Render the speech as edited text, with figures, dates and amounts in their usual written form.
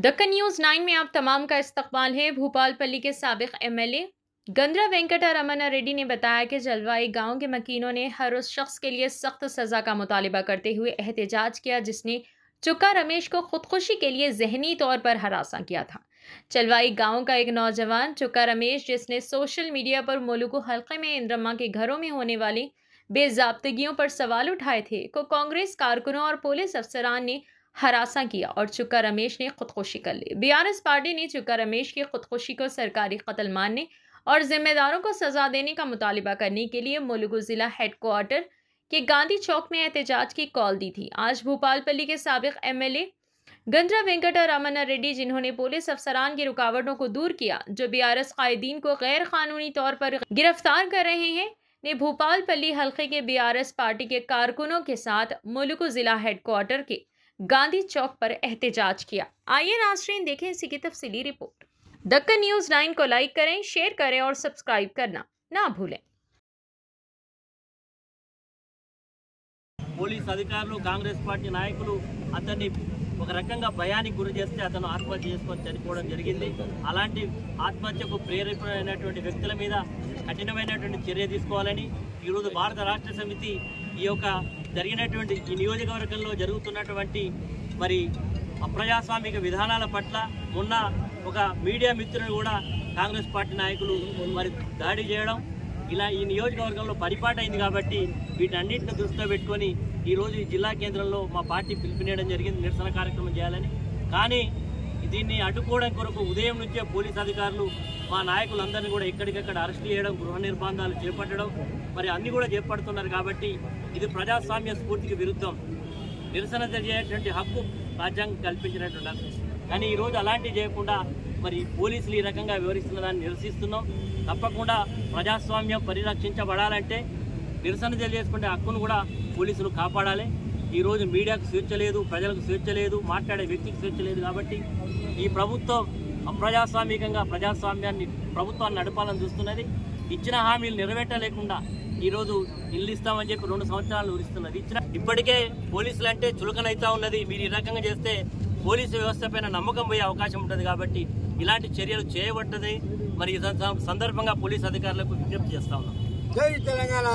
Deccan news 9 में आप तमाम का इस्तकबाल है। भूपालपल्ली के साबिक एमएलए गंद्रा वेंकटा रमन्ना रेड्डी ने बताया कि जलवाई गांव के मकीनों ने हर उस शख्स के लिए सख्त सजा का मुतालिबा करते हुए एहतजाज किया जिसने चुक्का रमेश को खुदकुशी के लिए जहनी तौर पर हरासा किया था। चलवाई गांव का एक नौजवान चुक्का रमेश, जिसने सोशल मीडिया पर मुलुगु हल्के में इंद्रमा के घरों में होने वाली बेजाब्तगियों पर सवाल उठाए थे, को कांग्रेस कारकुनों और पुलिस अफसरान ने हरासा किया और चुक्का रमेश ने खुदकुशी कर ली। बीआरएस पार्टी ने चुक्का रमेश की खुदकुशी को सरकारी कत्ल मानने और जिम्मेदारों को सजा देने का मुतालिबा करने के लिए मुलुगु जिला हेडक्वार्टर के गांधी चौक में एहतजाज की कॉल दी थी। आज भूपालपल्ली के साबिक एमएलए गंद्रा वेंकटा रमन्ना रेड्डी, जिन्होंने पुलिस अफसरान की रुकावटों को दूर किया जो बीआरएस कायदीन को गैर कानूनी तौर पर गिरफ्तार कर रहे हैं, ने भूपालपल्ली हल्के के बीआरएस पार्टी के कारकुनों के साथ मुलुगु जिला हेडक्वार्टर के गांधी चौक पर एहतजाज किया। आइए नाज़रीन देखें इसी की तफसीली रिपोर्ट। दक्कन न्यूज़ 9 को लाइक करें, शेयर करें और सब्सक्राइब करना ना भूलें। పోలీస్ అధికారులు కాంగ్రెస్ పార్టీ నాయకులు అతన్ని ఒక రకంగా భయానికి గురి చేస్తే అతను ఆత్మహత్య చేసుకొని చనిపోవడం జరిగింది. అలాంటి ఆత్మహత్యకు ప్రేరేపణమైనటువంటి వ్యక్తుల మీద కఠినమైనటువంటి చర్య తీసుకోవాలని ఈరోజు భారత రాష్ట్ర సమితి ఈ యొక్క జరిగినటువంటి ఈ నియోజకవర్గంలో జరుగుతున్నటువంటి మరి అప్రజాస్వామిక విధానాల పట్ల మొన్న ఒక మీడియా మిత్రుని కూడా కాంగ్రెస్ పార్టీ నాయకులు మరి దాడి చేయడం ఇలా ఈ నియోజకవర్గంలో పరిపాటైంది. కాబట్టి వీటన్నింటిని దృష్టిలో పెట్టుకొని ఈరోజు ఈ జిల్లా కేంద్రంలో మా పార్టీ పిలుపునేయడం జరిగింది నిరసన కార్యక్రమం చేయాలని. కానీ దీన్ని అడ్డుకోవడం కొరకు ఉదయం నుంచే పోలీస్ అధికారులు మా నాయకులందరినీ కూడా ఎక్కడికక్కడ అరెస్ట్ చేయడం, గృహ నిర్బంధాలు చేపట్టడం మరి అన్నీ కూడా చేపడుతున్నారు. కాబట్టి ఇది ప్రజాస్వామ్య స్ఫూర్తికి విరుద్ధం. నిరసన జరిగేటువంటి హక్కు రాజ్యాంగం కల్పించినటువంటి హక్కు. కానీ ఈరోజు అలాంటివి చేయకుండా మరి పోలీసులు ఈ రకంగా వివరిస్తున్న దాన్ని నిరసిస్తున్నాం. తప్పకుండా ప్రజాస్వామ్యం పరిరక్షించబడాలంటే నిరసన తెలియజేసుకునే హక్కును కూడా పోలీసులు కాపాడాలి. ఈరోజు మీడియాకు స్వేచ్ఛ లేదు, ప్రజలకు స్వేచ్ఛ లేదు, మాట్లాడే వ్యక్తికి స్వేచ్ఛ లేదు. కాబట్టి ఈ ప్రభుత్వం అప్రజాస్వామికంగా ప్రజాస్వామ్యాన్ని ప్రభుత్వాన్ని నడపాలని చూస్తున్నది. ఇచ్చిన హామీలు నెరవేర్చలేకుండా ఈరోజు ఇల్లు ఇస్తామని చెప్పి 2 సంవత్సరాలు ఊరిస్తున్నది. ఇప్పటికే పోలీసులు అంటే చులకనైతా ఉన్నది. మీరు ఈ రకంగా చేస్తే పోలీసు వ్యవస్థ పైన నమ్మకం పోయే అవకాశం ఉంటుంది. కాబట్టి ఇలాంటి చర్యలు చేయబడ్డది. మరి ఈ సందర్భంగా పోలీసు అధికారులకు విజ్ఞప్తి చేస్తా ఉన్నాం. జై తెలంగాణ.